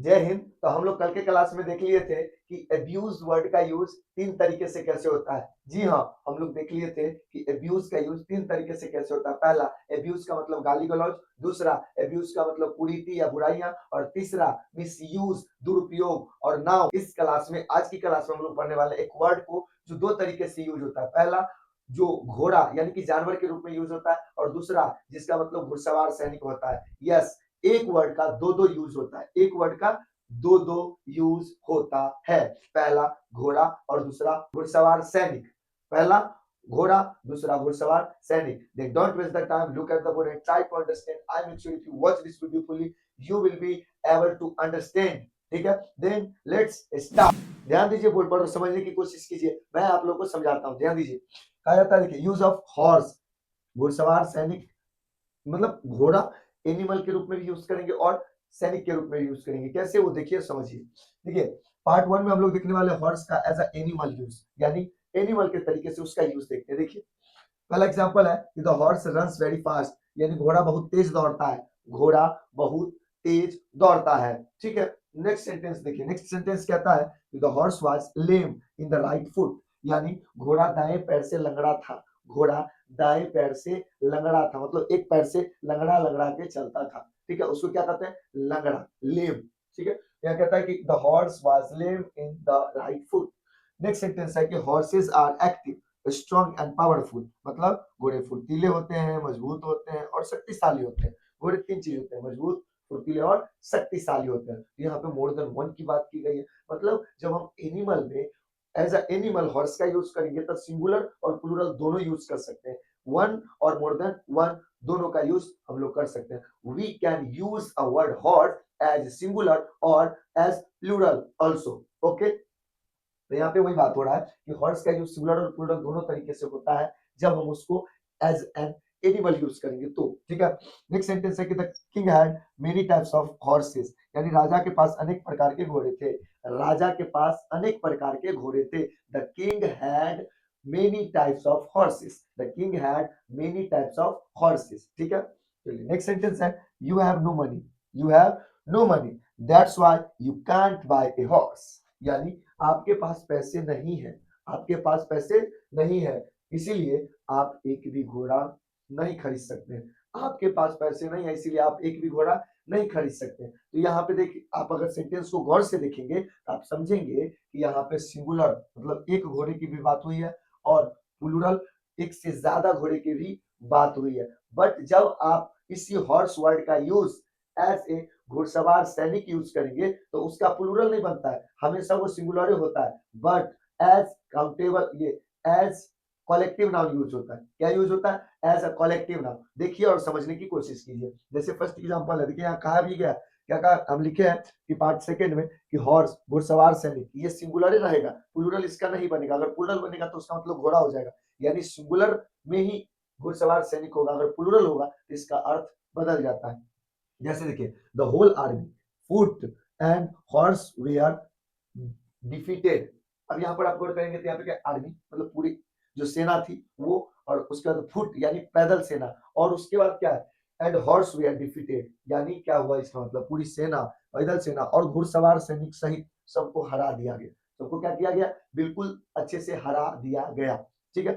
जय हिंद। तो हम लोग कल के क्लास में देख लिए थे कि अब्यूज वर्ड का यूज तीन तरीके से कैसे होता है। जी हाँ, हम लोग देख लिए थे कि अब्यूज का यूज तीन तरीके से कैसे होता है। पहला, अब्यूज का मतलब गाली गलौज। दूसरा, अब्यूज का मतलब कुरीति या बुराइयां। और तीसरा, मिसयूज, दुरुपयोग। और नाउ इस क्लास में, आज की क्लास में हम लोग पढ़ने वाले एक वर्ड को जो दो तरीके से यूज होता है। पहला, जो घोड़ा यानी कि जानवर के रूप में यूज होता है, और दूसरा जिसका मतलब घुड़सवार सैनिक होता है। यस, एक वर्ड का दो दो यूज होता है, एक वर्ड का दो दो यूज होता है। पहला घोड़ा और दूसरा घुड़सवार सैनिक। पहला घोड़ा, दूसरा घुड़सवार सैनिक। Then don't waste the time, look at the board and try to understand. I'm sure if you watch this video fully, you will be able to understand. ठीक है, then let's start. ध्यान दीजिए, बोर्ड पर समझने की कोशिश कीजिए, मैं आप लोगों को समझाता हूँ। ध्यान दीजिए, कहा जाता है, देखिए, यूज ऑफ हॉर्स, घुड़सवार सैनिक, मतलब घोड़ा एनिमल के रूप में भी यूज करेंगे और सैनिक के रूप में यूज करेंगे। कैसे, वो देखिए, समझिए। देखिए, पार्ट वन में हम लोग देखने वाले हॉर्स का एज अ एनिमल यूज, यानी एनिमल के तरीके से उसका यूज देखते हैं। देखिए, पहला एग्जांपल है कि the horse runs very fast, यानी घोड़ा बहुत तेज दौड़ता है। घोड़ा बहुत तेज दौड़ता है। ठीक है, नेक्स्ट सेंटेंस देखिए, नेक्स्ट सेंटेंस कहता है कि the horse was lame in the right foot, यानी घोड़ा दाएं पैर से लंगड़ा था। घोड़ा दाएं पैर से लंगड़ा था, मतलब एक पैर से लंगड़ा लंगड़ा के चलता था। ठीक है, उसको क्या कहते हैं, लंगड़ा, लेम। ठीक है, यहाँ कहता है कि the horse was lame in the right foot. Next sentence है कि horses are active, strong and powerful, मतलब घोड़े फुर्तीले होते हैं, मजबूत होते हैं और शक्तिशाली होते हैं। घोड़े तीन चीज होते हैं, मजबूत, फुर्तीले और शक्तिशाली होते हैं। यहाँ पे मोर देन वन की बात की गई है, मतलब जब हम एनिमल में एज अ एनिमल हॉर्स का यूज करेंगे तो सिंगुलर और प्लूरल दोनों यूज कर सकते हैं। वन और मोर देन वन दोनों का यूज हम लोग कर सकते हैं। We can use a word horse as singular और एज प्लूरल ऑल्सो। ओके, तो यहाँ पे वही बात हो रहा है कि हॉर्स का यूज सिंगुलर और प्लूरल दोनों तरीके से होता है जब हम उसको एज एन एनिमल यूज करेंगे तो। ठीक है, नेक्स्ट सेंटेंस है कि the king had many types of horses, यानी राजा के पास अनेक प्रकार के घोड़े थे। राजा के पास अनेक प्रकार के घोड़े थे। The king had many types of horses, the king had many types of horses. ठीक है, चलिए नेक्स्ट सेंटेंस है, you have no money, you have no money, that's why you can't buy a horse, यानी आपके पास पैसे नहीं है, आपके पास पैसे नहीं है, इसीलिए आप एक भी घोड़ा नहीं खरीद सकते। आपके पास पैसे नहीं है, इसीलिए आप एक भी घोड़ा नहीं खरीद सकते। तो यहाँ पे देखिए, आप अगर सेंटेंस को गौर से देखेंगे तो आप समझेंगे कि यहाँ पे सिंगुलर मतलब एक घोड़े की भी बात हुई है और प्लूरल एक से ज्यादा घोड़े की भी बात हुई है। बट जब आप इसी हॉर्स वर्ड का यूज एज ए घुड़सवार सैनिक यूज करेंगे तो उसका प्लूरल नहीं बनता है, हमेशा वो सिंगुलर होता है। बट एज काउंटेबल, ये एज कलेक्टिव नाउन यूज होता है। क्या यूज होता है, एज अ कलेक्टिव नाउन। देखिए और समझने की कोशिश कीजिए। जैसे फर्स्ट एग्जांपल है, देखिए यहाँ कहा भी गया, क्या कहा, हम लिखे हैं कि पार्ट सेकंड में कि हॉर्स घुड़सवार सैनिक, ये सिंगुलर ही रहेगा, प्लूरल इसका नहीं बनेगा। अगर प्लूरल बनेगा तो उसका मतलब घोड़ा हो जाएगा, यानी सिंगुलर में ही घुड़सवार सैनिक होगा, अगर प्लूरल होगा तो इसका अर्थ बदल जाता है। जैसे देखिए, the whole army, foot and horse were defeated. अब यहाँ पर आप गौर करेंगे तो यहाँ पे क्या, आर्मी मतलब पूरी जो सेना थी वो, और उसके बाद फुट यानी पैदल सेना, और उसके बाद क्या है, एंड हॉर्स वेयर डिफीटेड, यानी क्या हुआ, इसका मतलब पूरी सेना, पैदल सेना और घुड़सवार सैनिक सहित सबको हरा दिया गया। सबको क्या किया गया, बिल्कुल अच्छे से हरा दिया गया। ठीक है,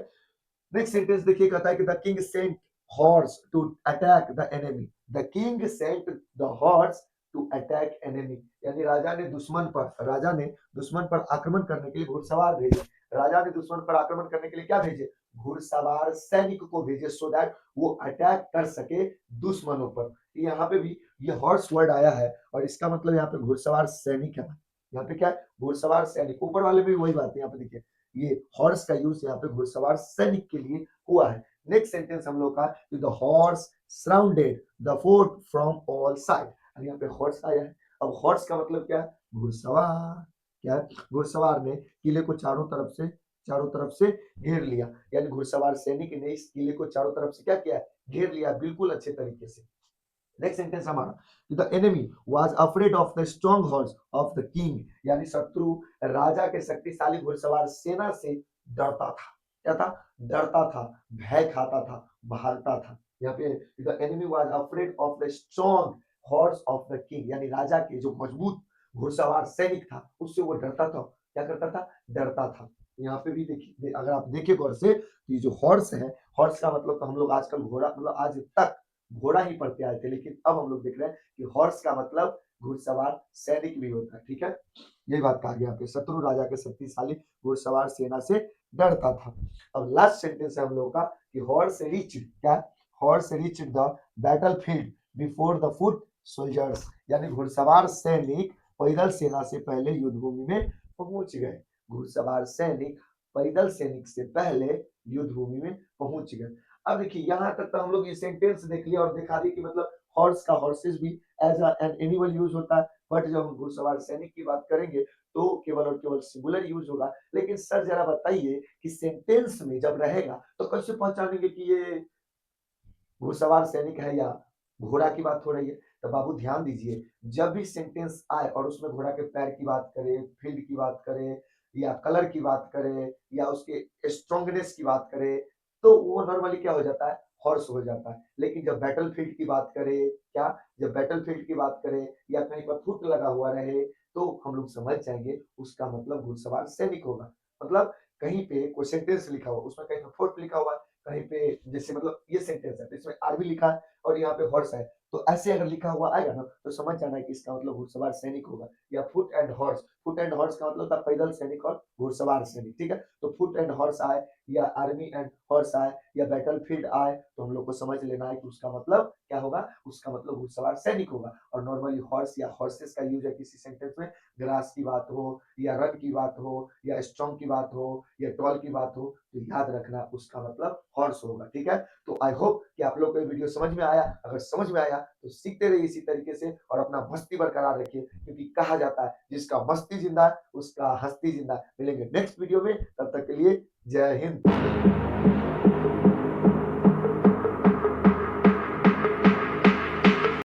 नेक्स्ट सेंटेंस देखिए, कहता है कि the king sent horse to attack the enemy, the king sent the horse to attack enemy, यानी राजा ने दुश्मन पर आक्रमण करने के लिए घुड़सवार भेजे। राजा ने दुश्मन पर आक्रमण करने के लिए क्या भेजे, घुड़सवार सैनिक को भेजे, सो दैट वो अटैक कर सके दुश्मनों पर। यहाँ पे भी ये हॉर्स वर्ड आया है और इसका मतलब यहाँ पे घुड़सवार सैनिक है। यहाँ पे क्या है, घुड़सवार सैनिक। ऊपर वाले में भी वही बात है, यहाँ पे देखिए, ये हॉर्स का यूज यहाँ पे घुड़सवार सैनिक के लिए हुआ है। नेक्स्ट सेंटेंस हम लोग का, the horse surrounded the fort from all side. यहाँ पे हॉर्स आया है। अब हॉर्स का मतलब क्या है, घुड़सवार। क्या है, घुड़सवार ने किले को चारों तरफ से घेर लिया, यानी घुड़सवार सैनिक ने इस किले को चारों तरफ से क्या किया, घेर लिया, बिल्कुल अच्छे तरीके से। नेक्स्ट सेंटेंस हमारा, the enemy was afraid of the strong horse of the king, यानी शत्रु राजा के शक्तिशाली घुड़सवार सेना से डरता था। क्या था, डरता था, भय खाता था, भागता था। यहाँ पे the enemy was afraid of the strong horse of the king, यानी राजा के जो मजबूत घुड़सवार सैनिक था, उससे वो डरता था। क्या करता था? डरता था। यहाँ पे भी देखिए, अगर आप देखिए गौर से, तो ये जो हॉर्स है, हॉर्स का मतलब तो हम लोग आजकल घोड़ा, मतलब आज तक घोड़ा ही पढ़ते आए थे, लेकिन अब हम लोग देख रहे हैं कि हॉर्स का मतलब घुड़सवार सैनिक भी होता है। ठीक है, यही बात कहा गया पे, शत्रु राजा के शक्तिशाली घुड़सवार सेना से डरता था। अब लास्ट सेंटेंस है हम लोगों का कि हॉर्स रीच, क्या? Horse reach the battle field before the foot soldiers, यानी घुड़सवार सैनिक पैदल सेना से पहले युद्ध भूमि में पहुंच गए। घुड़सवार सैनिक पैदल सैनिक से पहले युद्ध भूमि में पहुंच गए। अब देखिए, यहाँ तक तो हम लोग ये सेंटेंस देख लिया और दिखा दी कि मतलब हॉर्स का हॉर्सेस भी एज एन एनिमल यूज होता है, बट जब हम घुड़सवार सैनिक की बात करेंगे तो केवल और केवल सिंगुलर यूज होगा। लेकिन सर जरा बताइए कि सेंटेंस में जब रहेगा तो कैसे पहचानेंगे कि ये घुड़सवार सैनिक है या घोड़ा की बात हो रही है? तो बाबू ध्यान दीजिए, जब भी सेंटेंस आए और उसमें घोड़ा के पैर की बात करे, फील्ड की बात करे, या कलर की बात करे, या उसके स्ट्रॉन्गनेस की बात करे, तो वो नॉर्मली क्या हो जाता है? हॉर्स हो जाता है। लेकिन जब बैटल फील्ड की बात करें, क्या? जब बैटल फील्ड की बात करें या कहीं पर फुट लगा हुआ रहे, तो हम लोग समझ जाएंगे उसका मतलब घुड़सवार सैनिक होगा। मतलब कहीं पे कोई सेंटेंस लिखा हुआ, उसमें कहीं पे फुट लिखा हुआ है, कहीं पे जैसे मतलब ये सेंटेंस है तो इसमें आर्मी लिखा है और यहाँ पे हॉर्स है, तो ऐसे अगर लिखा हुआ आएगा ना तो समझ जाना है कि इसका मतलब घुड़सवार सैनिक होगा। या foot and horse, foot and horse का मतलब था पैदल सैनिक और घुड़सवार सैनिक। ठीक है, तो फुट एंड हॉर्स आए या आर्मी एंड हॉर्स आए या बैटल फील्ड आए, तो हम लोग को समझ लेना है कि उसका मतलब क्या होगा? उसका मतलब घुड़सवार सैनिक होगा। और नॉर्मली हॉर्स या हॉर्सेस का यूज है किसी सेंटेंस में, ग्रास की बात हो या रन की बात हो या स्ट्रॉन्ग की बात हो या टॉल की बात हो, तो याद रखना उसका मतलब हॉर्स होगा। ठीक है, तो आई होप कि आप लोग को ये वीडियो समझ में आया। अगर समझ में आया तो सीखते रहिए इसी तरीके से और अपना मस्ती बरकरार रखिए, क्योंकि कहा जाता है जिसका मस्ती जिंदा है उसका हस्ती जिंदा। मिलेंगे नेक्स्ट वीडियो में, तब तक के लिए जय हिंद।